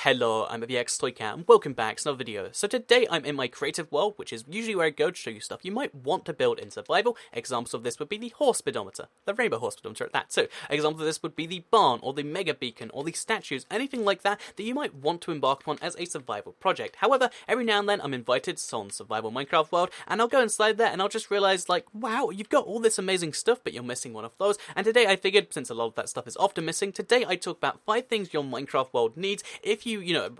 Hello, I'm the X-Toycat, and welcome back to another video. So today I'm in my creative world, which is usually where I go to show you stuff you might want to build in survival. Examples of this would be the horse speedometer, the rainbow horse speedometer at that too. Examples of this would be the barn, or the mega beacon, or the statues, anything like that that you might want to embark upon as a survival project. However, every now and then I'm invited on survival Minecraft world, and I'll go inside there and I'll just realize like, wow, you've got all this amazing stuff, but you're missing one of those. And today I figured, since a lot of that stuff is often missing, today I talk about 5 things your Minecraft world needs if you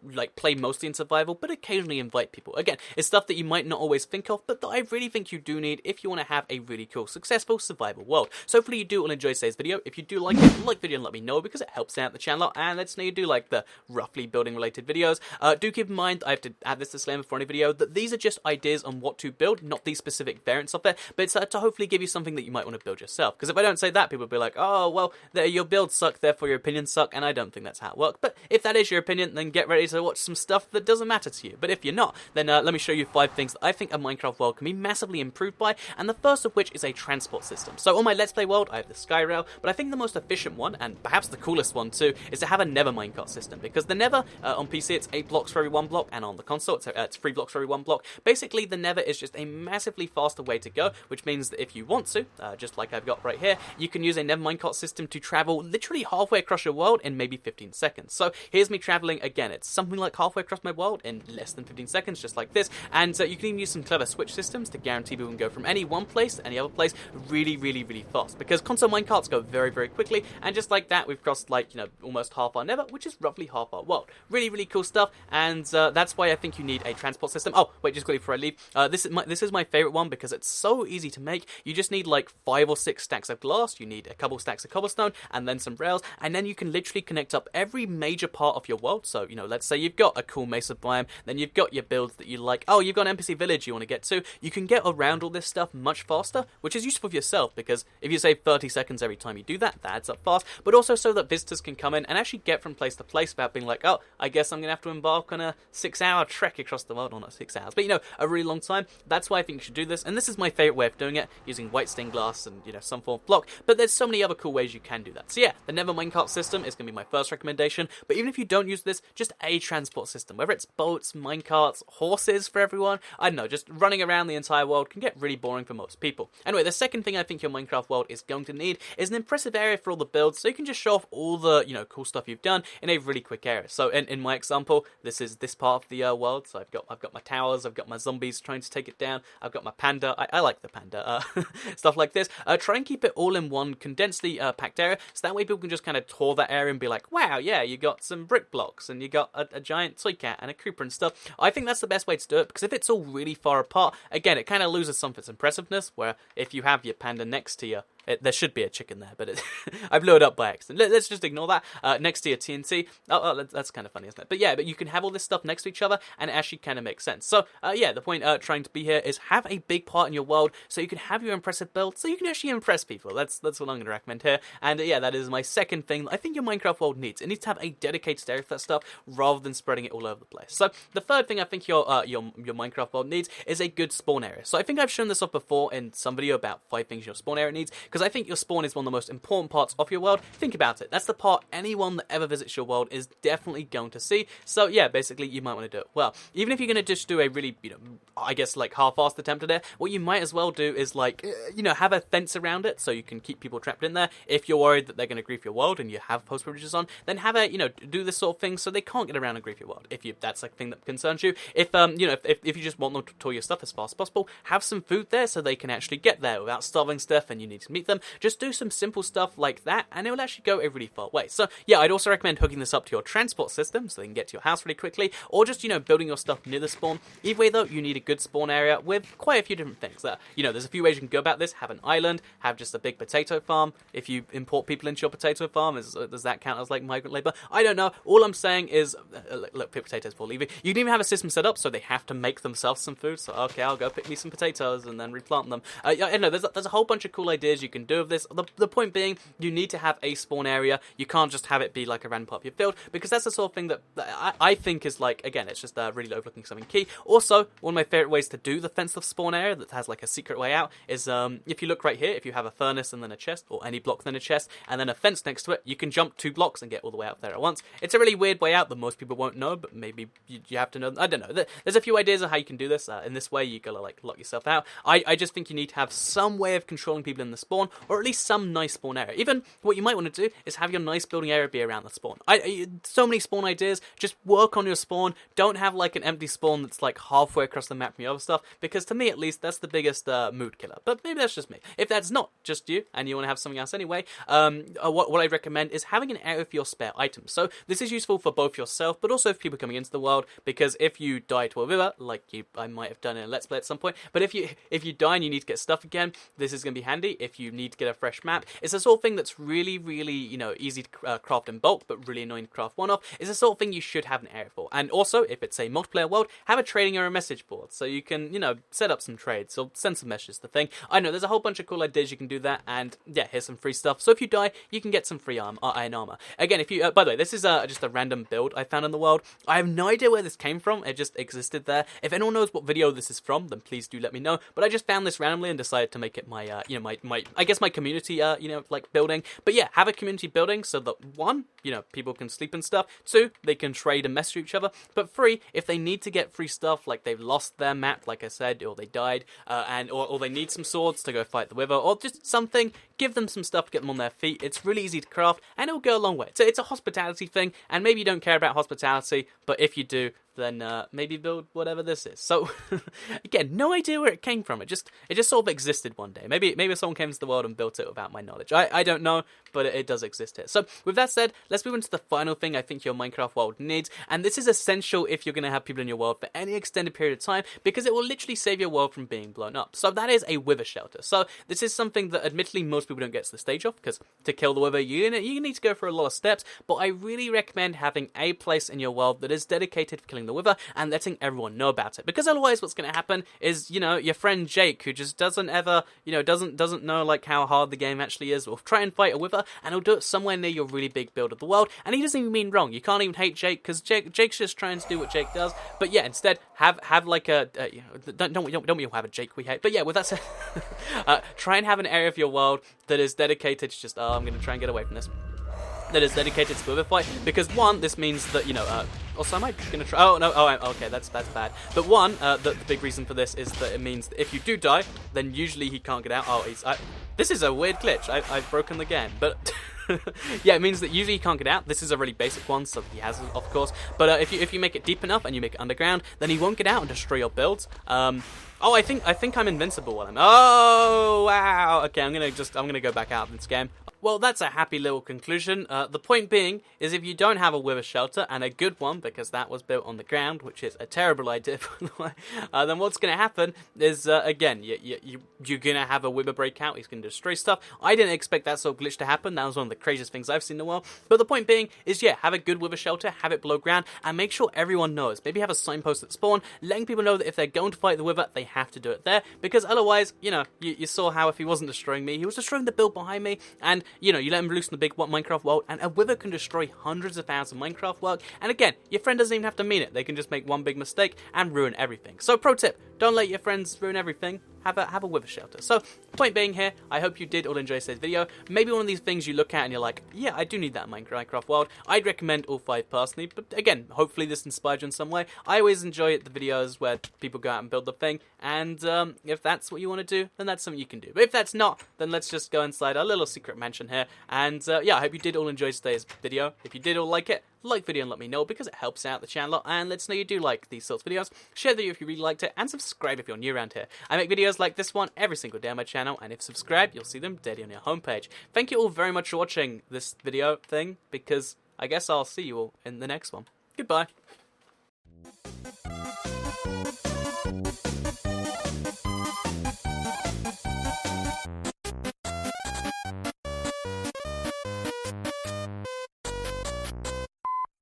like play mostly in survival, but occasionally invite people. Again, it's stuff that you might not always think of, but that I really think you do need if you want to have a really cool, successful survival world. So hopefully you do all enjoy today's video. If you do like it, like the video and let me know, because it helps out the channel, and let's know you do like the roughly building related videos. Do keep in mind, I have to add this disclaimer for any video, that these are just ideas on what to build, not these specific variants of it, but it's to hopefully give you something that you might want to build yourself. Because if I don't say that, people will be like, oh, well, your builds suck, therefore your opinions suck, and I don't think that's how it works. But if that is your opinion, then get ready to watch some stuff that doesn't matter to you. But if you're not, then let me show you 5 things that I think a Minecraft world can be massively improved by, and the first of which is a transport system. So on my Let's Play world, I have the Skyrail, but I think the most efficient one, and perhaps the coolest one too, is to have a Nether minecart system, because the Nether, on PC it's 8 blocks for every 1 block, and on the console it's 3 blocks for every 1 block. Basically, the Nether is just a massively faster way to go, which means that if you want to, just like I've got right here, you can use a Nether minecart system to travel literally halfway across your world in maybe 15 seconds. So here's me traveling, again, it's something like halfway across my world in less than 15 seconds, just like this, and you can even use some clever switch systems to guarantee people can go from any one place to any other place really, really, really fast, because console minecarts go very, very quickly, and just like that, we've crossed, like, almost half our Nether, which is roughly half our world. Really, really cool stuff, and that's why I think you need a transport system. Oh, wait, just quickly before I leave, this is my favorite one, because it's so easy to make. You just need like 5 or 6 stacks of glass, you need a couple stacks of cobblestone, and then some rails, and then you can literally connect up every major part of your world. So, let's say you've got a cool mesa biome, then you've got your builds that you like, oh, you've got an NPC village you want to get to, you can get around all this stuff much faster, which is useful for yourself, because if you save 30 seconds every time you do that, that adds up fast, but also so that visitors can come in and actually get from place to place without being like, oh, I guess I'm going to have to embark on a 6-hour trek across the world, or not 6 hours, but a really long time. That's why I think you should do this, and this is my favourite way of doing it, using white stained glass and, some form of block, but there's so many other cool ways you can do that. So yeah, the Nether minecart system is going to be my first recommendation, but even if you don't use this, just a transport system, whether it's boats, minecarts, horses for everyone, I don't know, just running around the entire world can get really boring for most people. Anyway, the second thing I think your Minecraft world is going to need is an impressive area for all the builds, so you can just show off all the, cool stuff you've done in a really quick area. So in my example, this is this part of the world, so I've got my towers, I've got my zombies trying to take it down, I've got my panda, I like the panda, stuff like this. Try and keep it all in one condensely packed area, so that way people can just kind of tour that area and be like, wow, yeah, you got some brick blocks, and you got a giant toy cat and a creeper and stuff. I think that's the best way to do it, because if it's all really far apart, again, it kind of loses some of its impressiveness, where if you have your panda next to you, there should be a chicken there, but I blew it up by accident. Let's just ignore that. Next to your TNT. Oh, that's kind of funny, isn't it? But yeah, but you can have all this stuff next to each other, and it actually kind of makes sense. So, yeah, the point trying to be here is have a big part in your world, so you can have your impressive build, so you can actually impress people. That's what I'm going to recommend here. And yeah, that is my second thing that I think your Minecraft world needs. It needs to have a dedicated area for that stuff, rather than spreading it all over the place. So, the third thing I think your Minecraft world needs is a good spawn area. So I think I've shown this off before in some video about 5 things your spawn area needs, because I think your spawn is one of the most important parts of your world. Think about it. That's the part anyone that ever visits your world is definitely going to see. So yeah, basically you might want to do it well. Even if you're going to just do a really, I guess like half-assed attempt at it, what you might as well do is like, have a fence around it so you can keep people trapped in there. If you're worried that they're going to grief your world and you have post privileges on, then have a, do this sort of thing so they can't get around and grief your world. If that's a thing that concerns you. If, if you just want them to tour your stuff as fast as possible, have some food there so they can actually get there without starving to death and you need to meet them. Just do some simple stuff like that, and it will actually go a really far way. So yeah, I'd also recommend hooking this up to your transport system so they can get to your house really quickly, or just, building your stuff near the spawn. Either way though, you need a good spawn area with quite a few different things. There's a few ways you can go about this. Have an island, have just a big potato farm. If you import people into your potato farm, does that count as like migrant labor? I don't know. All I'm saying is, look, pick potatoes for leaving. You can even have a system set up so they have to make themselves some food. So okay, I'll go pick me some potatoes and then replant them. I know there's a whole bunch of cool ideas you can do with this. The point being, you need to have a spawn area. You can't just have it be like a random part of your field, because that's the sort of thing that I think is like, again, it's just really overlooking something key. Also, one of my favorite ways to do the fenced-off spawn area that has like a secret way out is if you look right here, if you have a furnace and then a chest, or any block then a chest, and then a fence next to it, you can jump 2 blocks and get all the way out there at once. It's a really weird way out that most people won't know, but maybe you have to know. I don't know. There's a few ideas of how you can do this. In this way, you gotta like lock yourself out. I just think you need to have some way of controlling people in the spawn, or at least some nice spawn area. Even what you might want to do is have your nice building area be around the spawn. So many spawn ideas. Just work on your spawn. Don't have like an empty spawn that's like halfway across the map from your other stuff, because to me at least that's the biggest mood killer. But maybe that's just me. If that's not just you and you want to have something else anyway, what I recommend is having an area for your spare items. So this is useful for both yourself, but also for people coming into the world, because if you die to a river, like I might have done in a Let's Play at some point, but if you die and you need to get stuff again, this is going to be handy. If you need to get a fresh map, it's the sort of thing that's really, really, easy to craft in bulk, but really annoying to craft one-off. It's the sort of thing you should have an area for. And also, if it's a multiplayer world, have a trading or a message board, so you can, set up some trades, or send some messages to the thing. I know, there's a whole bunch of cool ideas you can do that, and yeah, here's some free stuff. So if you die, you can get some free iron armor. Again, if you, by the way, this is just a random build I found in the world. I have no idea where this came from. It just existed there. If anyone knows what video this is from, then please do let me know. But I just found this randomly and decided to make it my, my community, like building. But yeah, have a community building so that 1, people can sleep and stuff. 2, they can trade and message each other. But 3, if they need to get free stuff, like they've lost their map, like I said, or they died, or they need some swords to go fight the wither, or just something, give them some stuff to get them on their feet. It's really easy to craft, and it'll go a long way. So it's a hospitality thing, and maybe you don't care about hospitality, but if you do, then maybe build whatever this is. So again, no idea where it came from. It just sort of existed one day. Maybe someone came into the world and built it without my knowledge. I don't know, but it does exist here. So with that said, let's move into the final thing I think your Minecraft world needs, and this is essential if you're going to have people in your world for any extended period of time, because it will literally save your world from being blown up. So that is a wither shelter. So this is something that admittedly most people don't get to the stage of, because to kill the wither you need to go through a lot of steps, but I really recommend having a place in your world that is dedicated to killing the wither and letting everyone know about it, because otherwise what's going to happen is, your friend Jake, who just doesn't ever, doesn't know like how hard the game actually is, will try and fight a wither, and he'll do it somewhere near your really big build of the world, and he doesn't even mean wrong. You can't even hate Jake, because Jake's just trying to do what Jake does. But yeah, instead have like a don't we all have a Jake we hate? But yeah, with that said, try and have an area of your world that is dedicated to just, I'm going to try and get away from this, that is dedicated to wither fight, because 1, this means that, also am I gonna try, okay, that's bad, but 1, the big reason for this is that it means that if you do die, then usually he can't get out. This is a weird glitch, I've broken the game, but yeah, it means that usually he can't get out. This is a really basic one, so he has, of course, but if you make it deep enough and you make it underground, then he won't get out and destroy your builds. I think I'm invincible while oh wow, okay, I'm gonna go back out of this game. Well, that's a happy little conclusion. The point being is, if you don't have a wither shelter, and a good one, because that was built on the ground, which is a terrible idea, by the way, then what's going to happen is, again, you're going to have a wither breakout. He's going to destroy stuff. I didn't expect that sort of glitch to happen. That was one of the craziest things I've seen in a while. But the point being is, yeah, have a good wither shelter, have it below ground, and make sure everyone knows. Maybe have a signpost at spawn, letting people know that if they're going to fight the wither, they have to do it there, because otherwise, you saw how if he wasn't destroying me, he was destroying the build behind me, and you let him loose in the big Minecraft world, and a wither can destroy hundreds of thousands of Minecraft work, and again, your friend doesn't even have to mean it. They can just make one big mistake and ruin everything. So pro tip, don't let your friends ruin everything. Have a wither shelter. So, point being here, I hope you did all enjoy today's video. Maybe one of these things you look at and you're like, yeah, I do need that in Minecraft world. I'd recommend all 5 personally, but again, hopefully this inspired you in some way. I always enjoy the videos where people go out and build the thing, and if that's what you want to do, then that's something you can do. But if that's not, then let's just go inside our little secret mansion here, and yeah, I hope you did all enjoy today's video. If you did all like it, like the video and let me know, because it helps out the channel, and let us know you do like these sorts of videos. Share the video if you really liked it, and subscribe if you're new around here. I make videos like this one every single day on my channel, and if subscribed, you'll see them daily on your homepage. Thank you all very much for watching this video thing, because I guess I'll see you all in the next one. Goodbye.